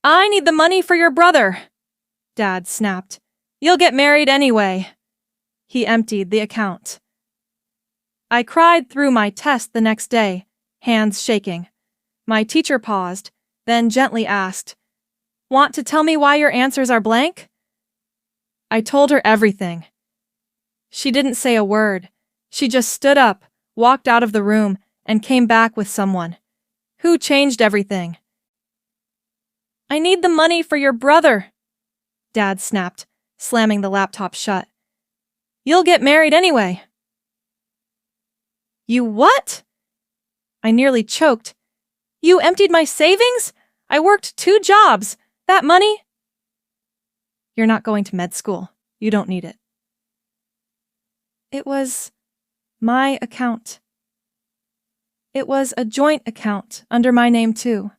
I need the money for your brother, Dad snapped. You'll get married anyway. He emptied the account. I cried through my test the next day, hands shaking. My teacher paused, then gently asked, "Want to tell me why your answers are blank?" I told her everything. She didn't say a word. She just stood up, walked out of the room, and came back with someone. Who changed everything? I need the money for your brother, Dad snapped, slamming the laptop shut. You'll get married anyway. You what? I nearly choked. You emptied my savings? I worked 2 jobs. That money? You're not going to med school. You don't need it. It was my account. It was a joint account under my name too.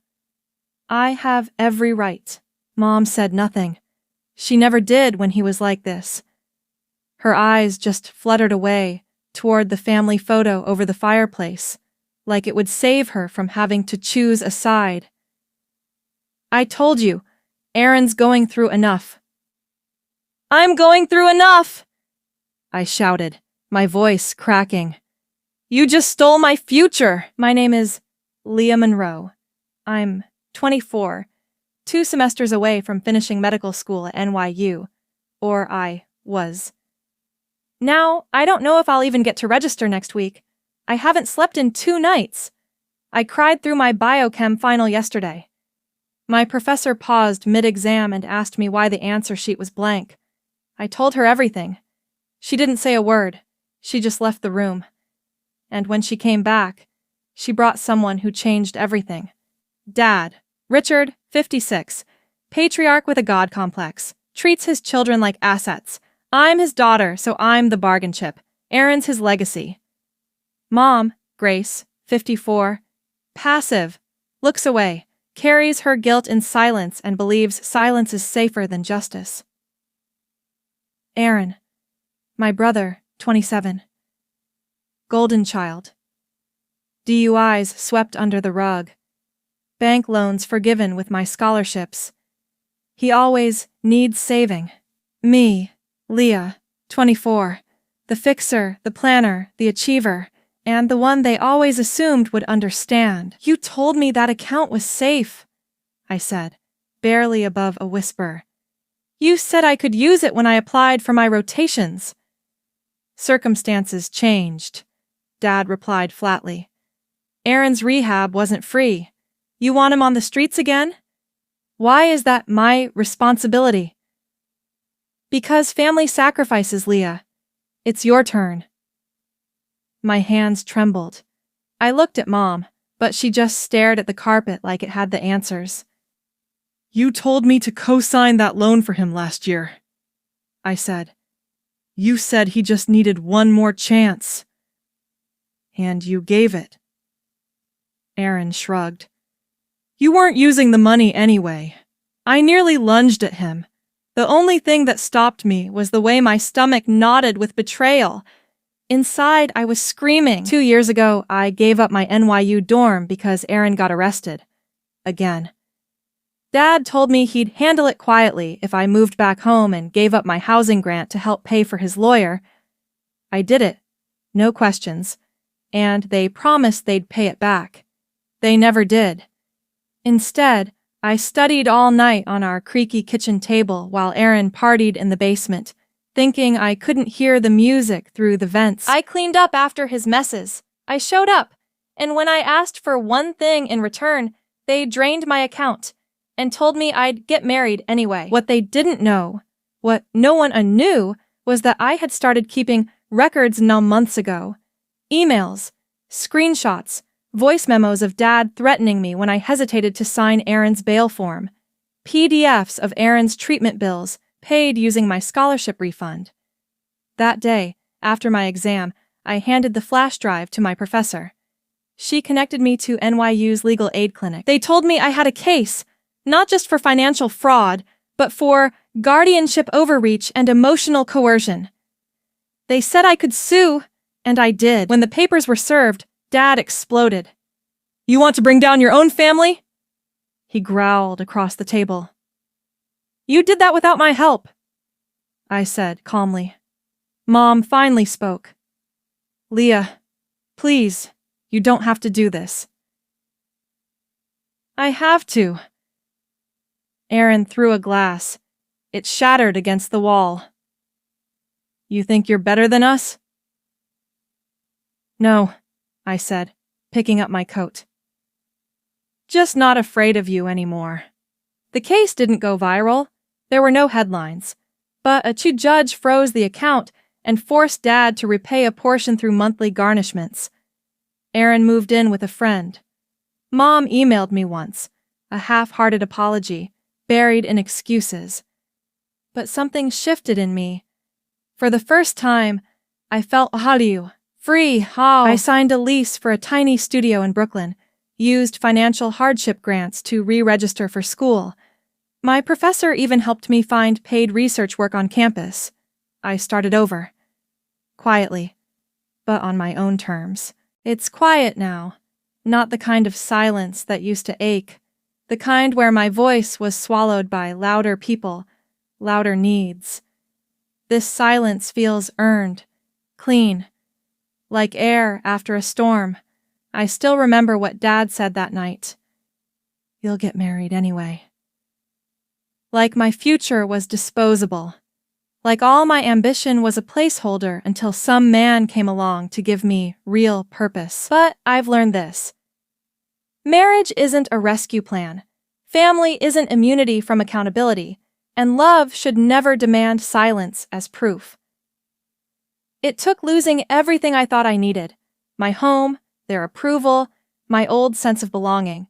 I have every right. Mom said nothing. She never did when he was like this. Her eyes just fluttered away toward the family photo over the fireplace, like it would save her from having to choose a side. I told you, Aaron's going through enough. I'm going through enough! I shouted, my voice cracking. You just stole my future! My name is Leah Monroe. I'm 24, 2 semesters away from finishing medical school at NYU, or I was. Now, I don't know if I'll even get to register next week. I haven't slept in 2 nights. I cried through my biochem final yesterday. My professor paused mid-exam and asked me why the answer sheet was blank. I told her everything. She didn't say a word. She just left the room. And when she came back, she brought someone who changed everything. Dad, Richard, 56, patriarch with a God complex, treats his children like assets. I'm his daughter, so I'm the bargain chip. Aaron's his legacy. Mom, Grace, 54, passive, looks away, carries her guilt in silence and believes silence is safer than justice. Aaron, my brother, 27. Golden child. DUIs swept under the rug. Bank loans forgiven with my scholarships. He always needs saving. Me, Leah, 24, the fixer, the planner, the achiever, and the one they always assumed would understand. You told me that account was safe, I said, barely above a whisper. You said I could use it when I applied for my rotations. Circumstances changed, Dad replied flatly. Aaron's rehab wasn't free. You want him on the streets again? Why is that my responsibility? Because family sacrifices, Leah. It's your turn. My hands trembled. I looked at Mom, but she just stared at the carpet like it had the answers. You told me to co-sign that loan for him last year, I said. You said he just needed one more chance. And you gave it. Aaron shrugged. You weren't using the money anyway. I nearly lunged at him. The only thing that stopped me was the way my stomach knotted with betrayal. Inside, I was screaming. 2 years ago, I gave up my NYU dorm because Aaron got arrested. Again. Dad told me he'd handle it quietly if I moved back home and gave up my housing grant to help pay for his lawyer. I did it. No questions. And they promised they'd pay it back. They never did. Instead, I studied all night on our creaky kitchen table while Aaron partied in the basement, thinking I couldn't hear the music through the vents. I cleaned up after his messes. I showed up, and when I asked for one thing in return, they drained my account and told me I'd get married anyway. What they didn't know, what no one knew, was that I had started keeping records months ago. Emails, screenshots, voice memos of Dad threatening me when I hesitated to sign Aaron's bail form, PDFs of Aaron's treatment bills paid using my scholarship refund. That day, after my exam, I handed the flash drive to my professor. She connected me to NYU's legal aid clinic. They told me I had a case, not just for financial fraud, but for guardianship overreach and emotional coercion. They said I could sue, and I did. When the papers were served, Dad exploded. You want to bring down your own family? He growled across the table. You did that without my help, I said calmly. Mom finally spoke. Leah, please, you don't have to do this. I have to. Aaron threw a glass. It shattered against the wall. You think you're better than us? No, I said, picking up my coat. Just not afraid of you anymore. The case didn't go viral. There were no headlines. But a judge froze the account and forced Dad to repay a portion through monthly garnishments. Aaron moved in with a friend. Mom emailed me once, a half-hearted apology, buried in excuses. But something shifted in me. For the first time, I felt free. I signed a lease for a tiny studio in Brooklyn, used financial hardship grants to re-register for school. My professor even helped me find paid research work on campus. I started over. Quietly, but on my own terms. It's quiet now, not the kind of silence that used to ache, the kind where my voice was swallowed by louder people, louder needs. This silence feels earned, clean, like air after a storm. I still remember what Dad said that night. You'll get married anyway. Like my future was disposable. Like all my ambition was a placeholder until some man came along to give me real purpose. But I've learned this. Marriage isn't a rescue plan. Family isn't immunity from accountability. And love should never demand silence as proof. It took losing everything I thought I needed, my home, their approval, my old sense of belonging,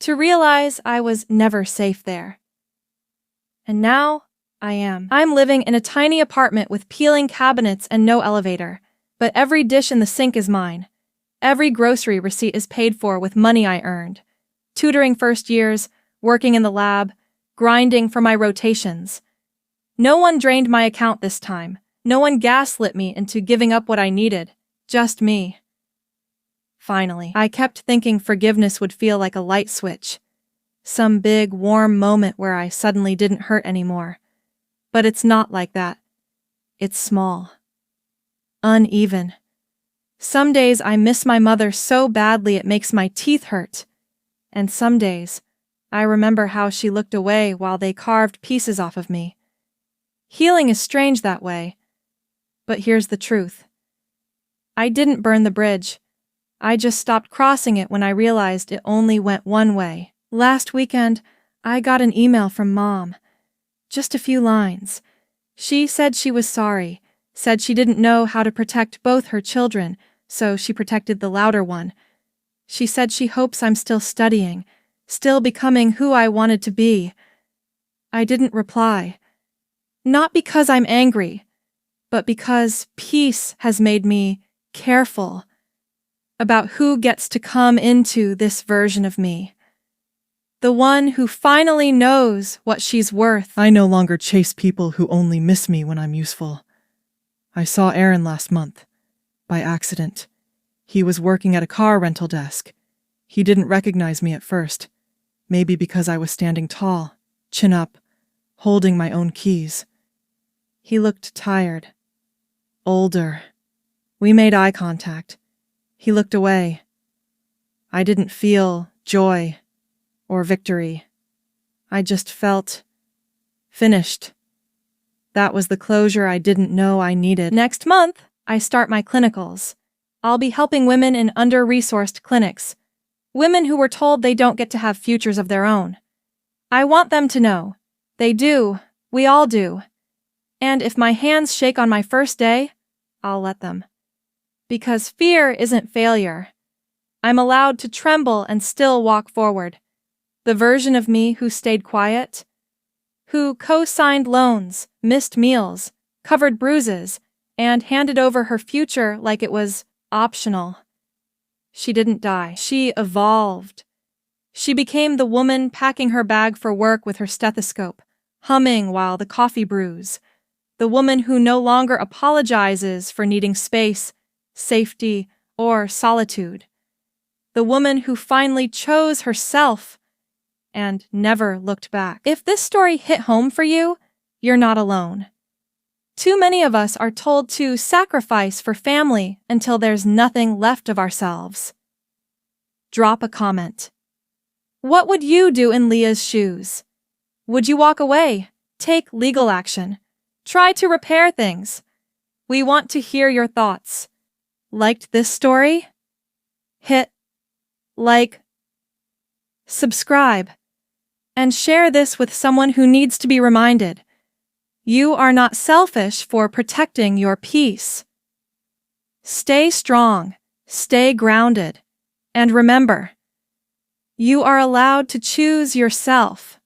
to realize I was never safe there. And now, I am. I'm living in a tiny apartment with peeling cabinets and no elevator, but every dish in the sink is mine. Every grocery receipt is paid for with money I earned. Tutoring first years, working in the lab, grinding for my rotations. No one drained my account this time. No one gaslit me into giving up what I needed. Just me. Finally, I kept thinking forgiveness would feel like a light switch. Some big, warm moment where I suddenly didn't hurt anymore. But it's not like that. It's small. Uneven. Some days I miss my mother so badly it makes my teeth hurt. And some days, I remember how she looked away while they carved pieces off of me. Healing is strange that way. But here's the truth. I didn't burn the bridge. I just stopped crossing it when I realized it only went one way. Last weekend, I got an email from Mom. Just a few lines. She said she was sorry, said she didn't know how to protect both her children, so she protected the louder one. She said she hopes I'm still studying, still becoming who I wanted to be. I didn't reply. Not because I'm angry, but because peace has made me careful about who gets to come into this version of me. The one who finally knows what she's worth. I no longer chase people who only miss me when I'm useful. I saw Aaron last month, by accident. He was working at a car rental desk. He didn't recognize me at first, maybe because I was standing tall, chin up, holding my own keys. He looked tired, older. We made eye contact. He looked away. I didn't feel joy or victory. I just felt finished. That was the closure I didn't know I needed. Next month, I start my clinicals. I'll be helping women in under-resourced clinics, women who were told they don't get to have futures of their own. I want them to know. They do. We all do. And if my hands shake on my first day, I'll let them. Because fear isn't failure. I'm allowed to tremble and still walk forward. The version of me who stayed quiet, who co-signed loans, missed meals, covered bruises, and handed over her future like it was optional. She didn't die. She evolved. She became the woman packing her bag for work with her stethoscope, humming while the coffee brews. The woman who no longer apologizes for needing space, safety, or solitude. The woman who finally chose herself and never looked back. If this story hit home for you, you're not alone. Too many of us are told to sacrifice for family until there's nothing left of ourselves. Drop a comment. What would you do in Leah's shoes? Would you walk away? Take legal action. Try to repair things. We want to hear your thoughts. Liked this story? Hit like, subscribe, and share this with someone who needs to be reminded. You are not selfish for protecting your peace. Stay strong, stay grounded, and remember, you are allowed to choose yourself.